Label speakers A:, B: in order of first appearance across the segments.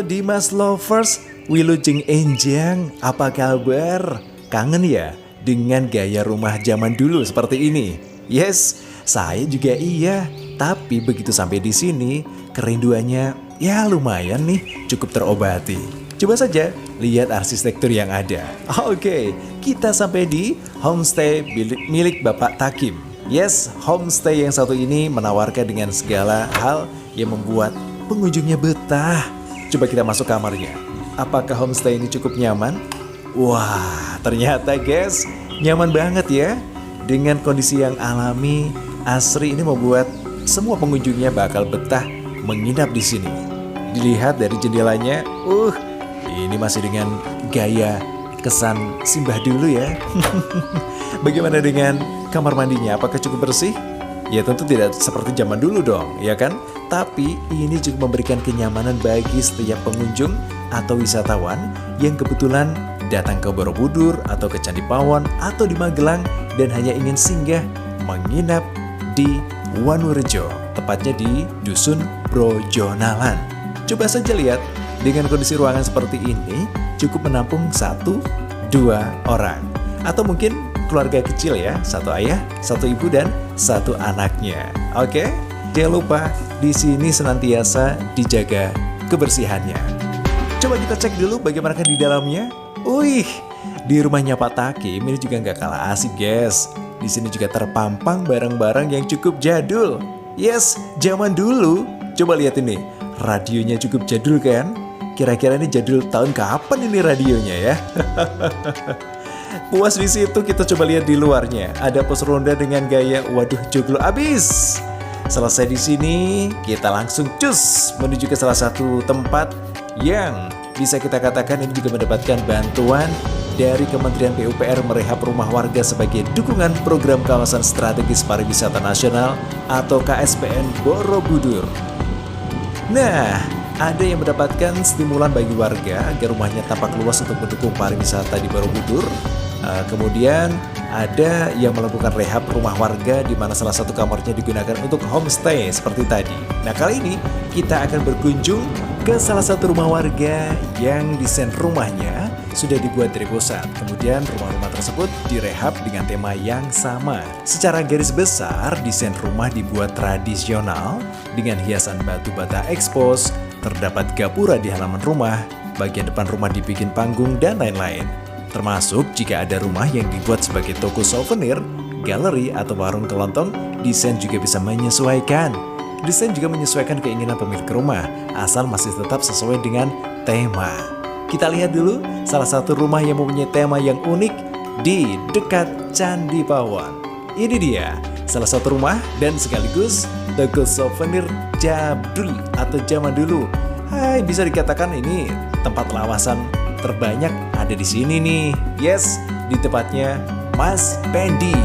A: Dimas Lovers, Wilujeng Enjang, apa kabar? Kangen ya dengan gaya rumah zaman dulu seperti ini? Yes, saya juga iya. Tapi begitu sampai di sini, kerinduannya ya lumayan nih, cukup terobati. Coba saja lihat arsitektur yang ada. Oke, kita sampai di homestay milik Bapak Takim. Yes, homestay yang satu ini menawarkan dengan segala hal yang membuat pengunjungnya betah. Coba kita masuk kamarnya. Apakah homestay ini cukup nyaman? Wah, ternyata guys, nyaman banget ya. Dengan kondisi yang alami, asri ini membuat semua pengunjungnya bakal betah menginap di sini. Dilihat dari jendelanya, ini masih dengan gaya kesan simbah dulu ya. Bagaimana dengan kamar mandinya? Apakah cukup bersih? Ya tentu tidak seperti zaman dulu dong, ya kan? Tapi ini juga memberikan kenyamanan bagi setiap pengunjung atau wisatawan yang kebetulan datang ke Borobudur atau ke Candi Pawon atau di Magelang dan hanya ingin singgah menginap di Wanurejo, tepatnya di Dusun Brojonalan. Coba saja lihat, dengan kondisi ruangan seperti ini cukup menampung 1-2 orang. Atau mungkin keluarga kecil ya, 1 ayah, 1 ibu dan 1 anaknya. Oke, jangan lupa di sini senantiasa dijaga kebersihannya. Coba kita cek dulu bagaimana di dalamnya. Di rumahnya Pak Takim ini juga nggak kalah asik guys. Di sini juga terpampang barang-barang yang cukup jadul. Yes, zaman dulu. Coba lihat ini, radionya cukup jadul kan? Kira-kira ini jadul tahun kapan ini radionya ya? Puas di situ, kita coba lihat di luarnya. Ada pos ronda dengan gaya waduh joglo abis. Selesai di sini, kita langsung cus menuju ke salah satu tempat yang bisa kita katakan ini juga mendapatkan bantuan dari Kementerian PUPR merehab rumah warga sebagai dukungan program kawasan strategis pariwisata nasional atau KSPN Borobudur. Nah, ada yang mendapatkan stimulan bagi warga agar rumahnya tampak luas untuk mendukung pariwisata di Borobudur. Kemudian ada yang melakukan rehab rumah warga di mana salah satu kamarnya digunakan untuk homestay seperti tadi. Nah, kali ini kita akan berkunjung ke salah satu rumah warga yang desain rumahnya sudah dibuat dari pusat. Kemudian rumah-rumah tersebut direhab dengan tema yang sama. Secara garis besar, desain rumah dibuat tradisional dengan hiasan batu bata ekspos, terdapat gapura di halaman rumah, bagian depan rumah dibikin panggung dan lain-lain. Termasuk jika ada rumah yang dibuat sebagai toko souvenir, galeri atau warung kelontong, desain juga bisa menyesuaikan. Desain juga menyesuaikan keinginan pemilik rumah, asal masih tetap sesuai dengan tema. Kita lihat dulu salah satu rumah yang mempunyai tema yang unik di dekat Candi Pawon. Ini dia, salah satu rumah dan sekaligus toko souvenir jadul atau zaman dulu. Bisa dikatakan ini tempat lawasan terbanyak ada di sini nih. Yes, di tempatnya Mas Pendi.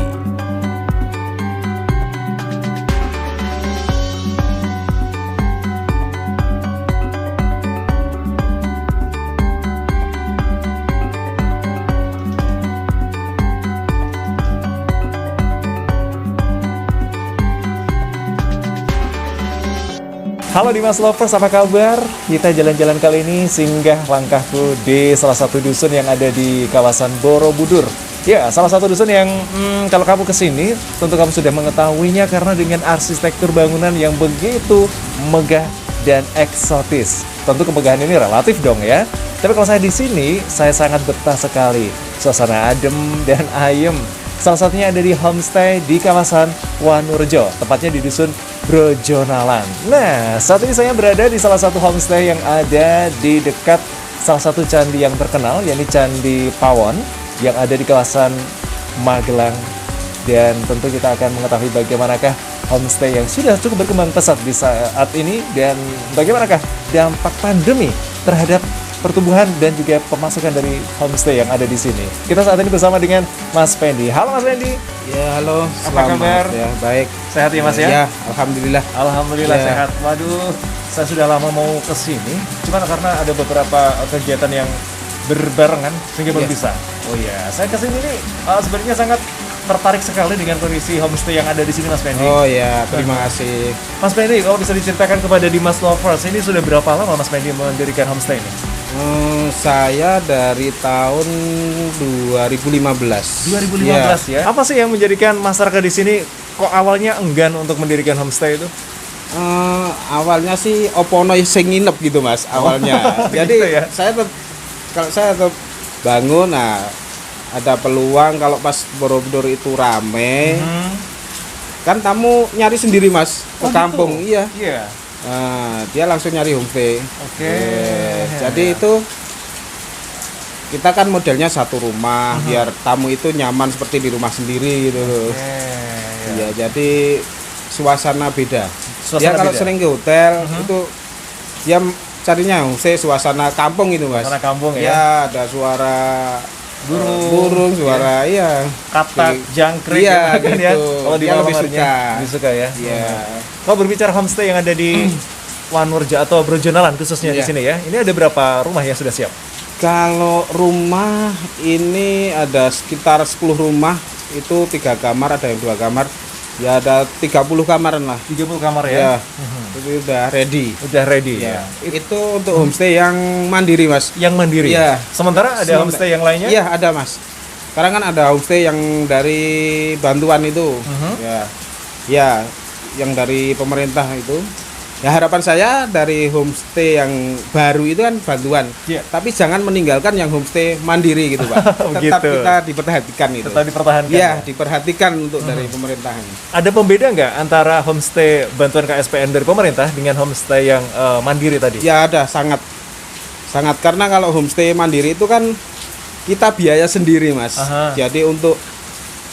A: Halo Dimas Lovers, apa kabar? Kita jalan-jalan kali ini singgah langkahku di salah satu dusun yang ada di kawasan Borobudur. Ya, salah satu dusun yang kalau kamu kesini tentu kamu sudah mengetahuinya karena dengan arsitektur bangunan yang begitu megah dan eksotis. Tentu kemegahan ini relatif dong ya. Tapi kalau saya di sini, saya sangat betah sekali. Suasana adem dan ayem. Salah satunya ada di homestay di kawasan Wanurejo, tepatnya di Dusun Brojonalan. Nah, saat ini saya berada di salah satu homestay yang ada di dekat salah satu candi yang terkenal, yakni Candi Pawon, yang ada di kawasan Magelang. Dan tentu kita akan mengetahui bagaimanakah homestay yang sudah cukup berkembang pesat di saat ini, dan bagaimanakah dampak pandemi terhadap pertumbuhan dan juga pemasukan dari homestay yang ada di sini. Kita saat ini bersama dengan Mas Pendi. Halo Mas Pendi.
B: Ya, halo.
A: Apa kabar?
B: Ya, baik.
A: Sehat ya Mas ya?
B: Ya, alhamdulillah.
A: Alhamdulillah
B: Ya.
A: sehat. Waduh, saya sudah lama mau ke sini, cuman karena ada beberapa kegiatan yang berbarengan sehingga belum
B: Ya.
A: bisa. Oh iya, saya ke sini nih sebenarnya sangat tertarik sekali dengan kondisi homestay yang ada di sini, Mas Pendi.
B: Oh ya, terima kasih.
A: Mas Pendi, kalau bisa diceritakan kepada Dimas Lovers, ini sudah berapa lama Mas Pendi mendirikan homestay ini?
B: Saya dari tahun 2015.
A: 2015 ya. Apa sih yang menjadikan masyarakat di sini kok awalnya enggan untuk mendirikan homestay itu?
B: Awalnya sih opono sing nginep gitu Mas, awalnya. Jadi
A: Gitu ya?
B: kalau saya tetap bangun, nah ada peluang kalau pas Borobudur itu rame, kan tamu nyari sendiri Mas ke
A: Oh,
B: kampung,
A: gitu?
B: iya.
A: Iya.
B: Nah, dia langsung nyari homestay.
A: Oke.
B: Jadi itu kita kan modelnya satu rumah, biar tamu itu nyaman seperti di rumah sendiri gitu loh.
A: Oke.
B: Iya, jadi suasana beda.
A: Suasana
B: Dia kalau
A: beda.
B: sering ke hotel itu dia carinya homestay suasana kampung gitu Mas.
A: Suasana kampung ya.
B: Ya, ada suara
A: Burung,
B: suara iya.
A: Katak, jangkrik
B: Iya,
A: kan ya.
B: gitu.
A: Kalau di
B: Dia
A: malam
B: lebih
A: harinya
B: suka.
A: lebih suka ya.
B: Iya.
A: Kalau berbicara homestay yang ada di Wanurja atau Brojonalan khususnya di
B: Iya.
A: sini ya. Ini ada berapa rumah yang sudah siap?
B: Kalau rumah ini ada sekitar 10 rumah, itu 3 kamar, ada yang 2 kamar. Ya ada 30 kamaran lah.
A: 30 kamar
B: Ya,
A: ya.
B: itu udah ready.
A: Udah ready
B: Ya,
A: ya.
B: itu untuk homestay yang mandiri Mas.
A: Yang mandiri.
B: Iya.
A: Sementara ada
B: Sementara-
A: homestay yang lainnya?
B: Iya ada Mas. Sekarang kan ada homestay yang dari bantuan itu. Ya, ya, yang dari pemerintah itu. Ya harapan saya dari homestay yang baru itu kan bantuan.
A: Iya.
B: Tapi jangan meninggalkan yang homestay mandiri gitu Pak. Tetap
A: Gitu.
B: kita diperhatikan itu.
A: Tetap dipertahankan.
B: Iya, diperhatikan untuk dari pemerintahan.
A: Ada pembeda nggak antara homestay bantuan KSPN dari pemerintah dengan homestay yang mandiri tadi?
B: Ya ada, sangat karena kalau homestay mandiri itu kan kita biaya sendiri Mas.
A: Aha.
B: Jadi untuk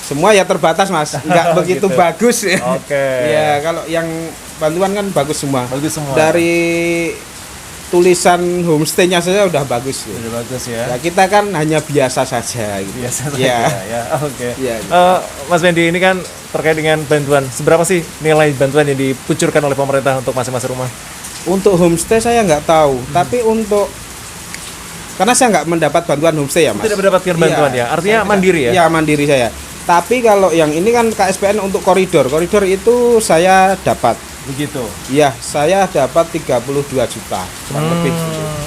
B: semua ya terbatas Mas, nggak begitu
A: Gitu.
B: bagus ya.
A: Oke.
B: Ya kalau yang bantuan kan bagus semua.
A: Bagus semua.
B: Dari tulisan homestay-nya saja udah bagus ya.
A: Udah bagus ya.
B: Ya kita kan hanya biasa saja gitu.
A: Biasa saja
B: Ya.
A: ya. Oke.
B: Iya.
A: Mas Fendi, ini kan terkait dengan bantuan. Seberapa sih nilai bantuan yang dikucurkan oleh pemerintah untuk masing-masing rumah?
B: Untuk homestay saya nggak tahu, tapi karena saya nggak mendapat bantuan homestay ya Mas.
A: Tidak mendapatkan bantuan ya? Artinya
B: saya
A: mandiri ya?
B: Iya mandiri saya. Tapi kalau yang ini kan KSPN untuk koridor itu saya dapat.
A: Begitu.
B: Iya, saya dapat 32 juta kurang lebih.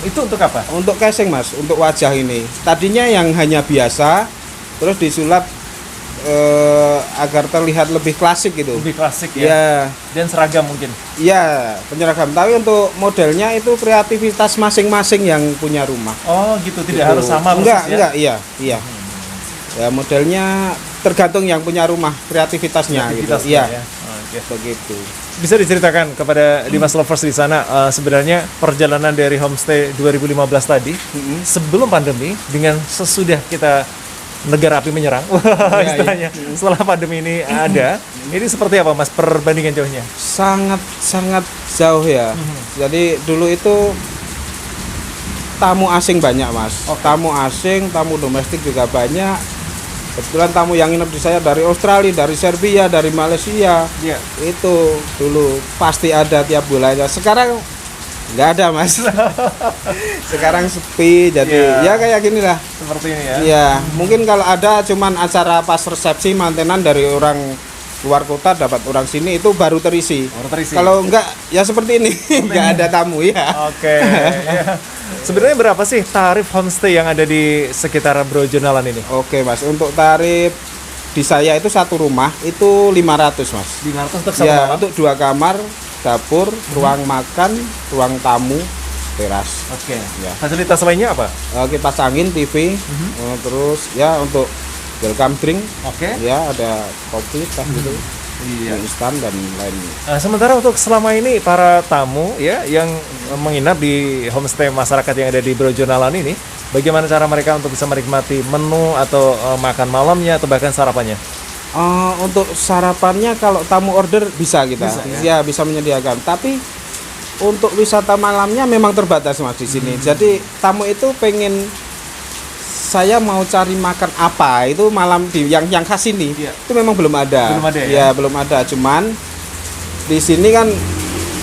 A: Itu untuk apa?
B: Untuk casing Mas, untuk wajah ini. Tadinya yang hanya biasa, terus disulap agar terlihat lebih klasik gitu.
A: Lebih klasik ya?
B: Iya,
A: Dan seragam mungkin?
B: iya penyeragam. Tapi untuk modelnya itu kreativitas masing-masing yang punya rumah.
A: Oh gitu, tidak
B: Gitu.
A: harus sama
B: Enggak,
A: persis ya?
B: enggak, iya. Ya modelnya tergantung yang punya rumah, kreativitasnya gitu.
A: Aktivitas
B: Iya,
A: ya? Oke.
B: begitu.
A: Bisa diceritakan kepada Dimas Lovers di sana sebenarnya perjalanan dari homestay 2015 tadi sebelum pandemi dengan sesudah kita negara api menyerang
B: Iya,
A: istilahnya setelah pandemi ini ada ini seperti apa Mas perbandingan jauhnya?
B: Sangat jauh ya. Jadi dulu itu tamu asing banyak Mas. Tamu asing, tamu domestik juga banyak. Kebetulan tamu yang nginep di saya dari Australia, dari Serbia, dari Malaysia.
A: Iya.
B: Itu dulu pasti ada tiap bulannya. Sekarang nggak ada Mas. Sekarang sepi. Jadi
A: Iya.
B: ya kayak gini lah.
A: Seperti ini ya.
B: Iya, mungkin kalau ada cuman acara pas resepsi mantenan dari orang luar kota dapat orang sini itu baru terisi.
A: Baru terisi.
B: Kalau enggak ya seperti ini, enggak ada tamu ya.
A: Oke. Ya. Sebenarnya berapa sih tarif homestay yang ada di sekitaran Brojonalan ini?
B: Oke, Mas. Untuk tarif di saya itu satu rumah itu 500, Mas.
A: 500 untuk satu
B: Ya,
A: kamar?
B: untuk 2 kamar, dapur, ruang makan, ruang tamu, teras.
A: Oke.
B: Ya.
A: Fasilitas lainnya apa?
B: Kipas angin, TV, terus ya untuk welcome drink,
A: Oke.
B: ya ada kopi, teh gitu,
A: Iya.
B: instan dan lainnya.
A: Nah, sementara untuk selama ini para tamu ya yang menginap di homestay masyarakat yang ada di Brojonalan ini, bagaimana cara mereka untuk bisa menikmati menu atau makan malamnya atau bahkan sarapannya?
B: Untuk sarapannya kalau tamu order bisa kita,
A: Bisa,
B: ya bisa menyediakan. Tapi untuk wisata malamnya memang terbatas Mas di sini. Jadi tamu itu pengen saya mau cari makan apa itu malam di yang khas ini
A: Iya.
B: itu memang belum ada.
A: Belum ada ya?
B: Ya belum ada. Cuman di sini kan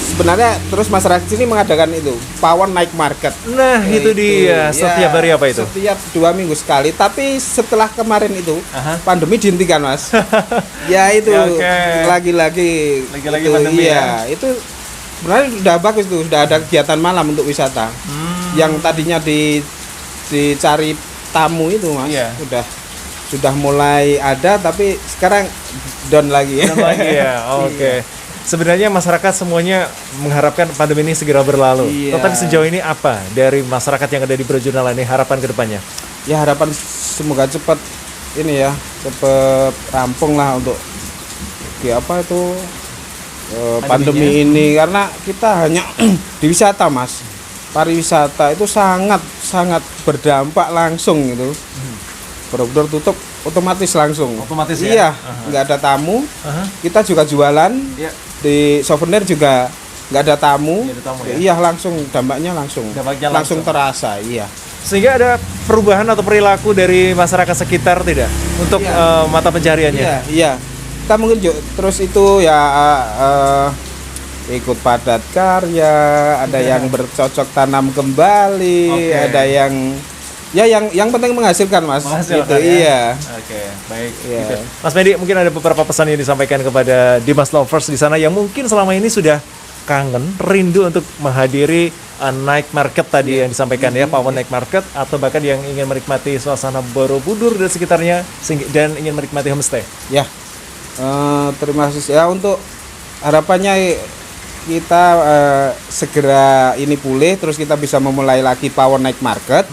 B: sebenarnya terus masyarakat sini mengadakan itu pawon night market.
A: Nah, itu dia. Setiap hari apa itu?
B: Setiap 2 minggu sekali. Tapi setelah kemarin itu pandemi dihentikan, Mas. Ya itu lagi-lagi itu,
A: pandemi
B: ya. Itu sebenarnya sudah bagus tuh, sudah ada kegiatan malam untuk wisata. Yang tadinya dicari tamu itu, Mas, sudah mulai ada, tapi sekarang down lagi.
A: Down lagi ya. Oke. Sebenarnya masyarakat semuanya mengharapkan pandemi ini segera berlalu. Tetapi sejauh ini apa dari masyarakat yang ada di Brojonala ini harapan ke depannya?
B: Ya harapan semoga cepat ini ya, cepat rampung lah untuk pandemi ini, karena kita hanya di wisata, Mas. Pariwisata itu sangat berdampak langsung gitu. Borobudur tutup otomatis langsung.
A: Otomatis ya?
B: Iya, nggak ada tamu. Kita juga jualan. Di souvenir juga nggak ada tamu. Iya, langsung dampaknya langsung terasa. Iya.
A: Sehingga ada perubahan atau perilaku dari masyarakat sekitar tidak untuk mata pencariannya?
B: Iya. Kita mungkin terus itu ya ikut padat karya, ada yang bercocok tanam kembali, ada yang penting menghasilkan, Mas.
A: Menghasilkan,
B: gitu, iya.
A: Oke, baik. Iya. Gitu. Mas Medi, mungkin ada beberapa pesan yang disampaikan kepada Dimas Lovers di sana yang mungkin selama ini sudah kangen, rindu untuk menghadiri night market tadi yang disampaikan ya, pawon night market, atau bahkan yang ingin menikmati suasana Borobudur dan sekitarnya dan ingin menikmati homestay. Ya,
B: terima kasih ya, untuk harapannya kita segera ini pulih, terus kita bisa memulai lagi pawon night market.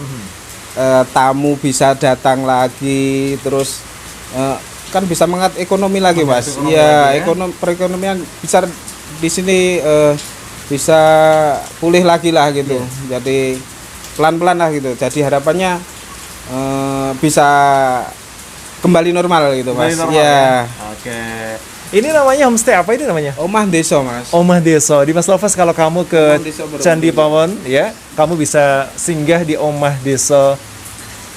B: Tamu bisa datang lagi, terus kan bisa mengat ekonomi lagi, Mas. Iya, perekonomian bisa di sini bisa pulih lagi lah gitu. Jadi pelan-pelan lah gitu. Jadi harapannya bisa kembali normal gitu, Mas. Iya.
A: Oke. Ini namanya homestay apa ini namanya?
B: Omah Deso, Mas.
A: Omah Deso. Dimas Lovers, kalau kamu ke Candi Pawon ya, kamu bisa singgah di Omah Deso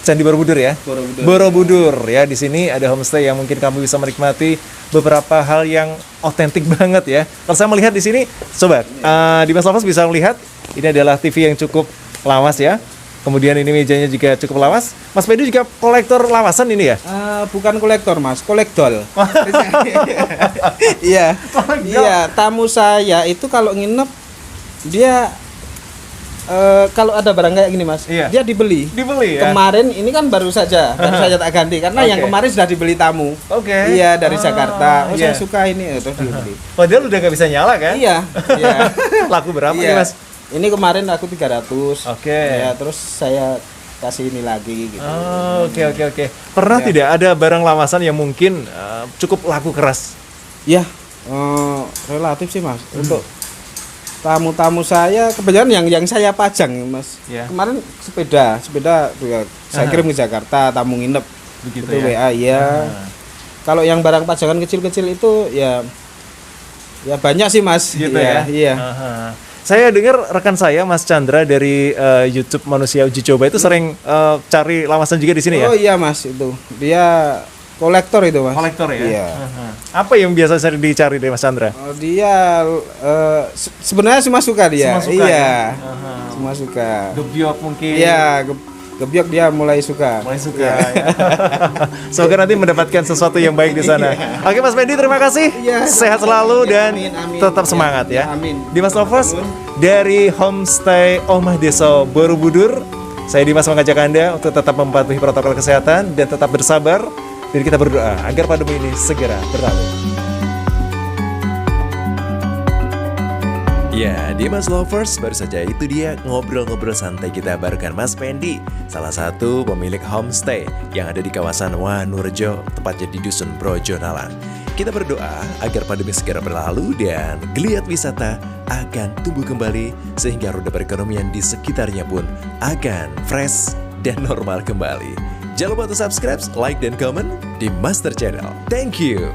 A: Candi Borobudur ya. Borobudur ya. Di sini ada homestay yang mungkin kamu bisa menikmati beberapa hal yang otentik banget ya. Kalau saya melihat di sini, coba Dimas Lovers bisa melihat ini adalah TV yang cukup lawas ya. Kemudian ini mejanya juga cukup lawas. Mas Medi juga kolektor lawasan ini ya?
B: Bukan kolektor, Mas, kolektol. Iya. Iya, tamu saya itu kalau nginep dia kalau ada barang kayak gini, Mas, dia dibeli ya? Kemarin ini kan baru saja tak ganti karena yang kemarin sudah dibeli tamu. Iya, dari Jakarta. Saya suka ini, terus dibeli.
A: Padahal udah nggak bisa nyala kan?
B: Iya.
A: Laku berapa nih, Mas?
B: Ini kemarin aku 300. Ya, terus saya kasih ini lagi gitu.
A: Oke. Pernah tidak ada barang lawasan yang mungkin cukup laku keras?
B: Ya, relatif sih, Mas. Untuk tamu-tamu saya kebetulan yang saya pajang, Mas. Kemarin sepeda juga saya kirim ke Jakarta, tamu nginep.
A: Begitu
B: itu
A: ya.
B: WA Kalau yang barang pajangan kecil-kecil itu ya banyak sih, Mas.
A: Gitu ya.
B: Iya.
A: Saya dengar rekan saya Mas Chandra dari YouTube Manusia Uji Coba itu sering cari lawasan juga di sini ya?
B: Oh iya, Mas, itu. Dia kolektor itu, Mas.
A: Kolektor ya?
B: Iya.
A: Apa yang biasa sering dicari dari Mas Chandra?
B: Dia sebenarnya semua suka dia.
A: Semua suka,
B: iya.
A: Ya?
B: Semua suka.
A: Gebyok mungkin.
B: Iya, gebyok dia mulai suka.
A: Ya. Semoga nanti mendapatkan sesuatu yang baik di sana. Oke, Mas Medi, terima kasih. Sehat selalu dan tetap semangat ya. Dimas Lovers dari Homestay Omah Deso Borobudur. Saya Dimas mengajak Anda untuk tetap mematuhi protokol kesehatan dan tetap bersabar. Dan kita berdoa agar pandemi ini segera berlalu. Ya, Dimas Lovers, baru saja itu dia ngobrol-ngobrol santai kita barengan Mas Pendi, salah satu pemilik homestay yang ada di kawasan Wanurjo, tepatnya di Dusun Brojonala. Kita berdoa agar pandemi segera berlalu dan geliat wisata akan tumbuh kembali sehingga roda perekonomian di sekitarnya pun akan fresh dan normal kembali. Jangan lupa untuk subscribe, like, dan komen di Master Channel. Thank you!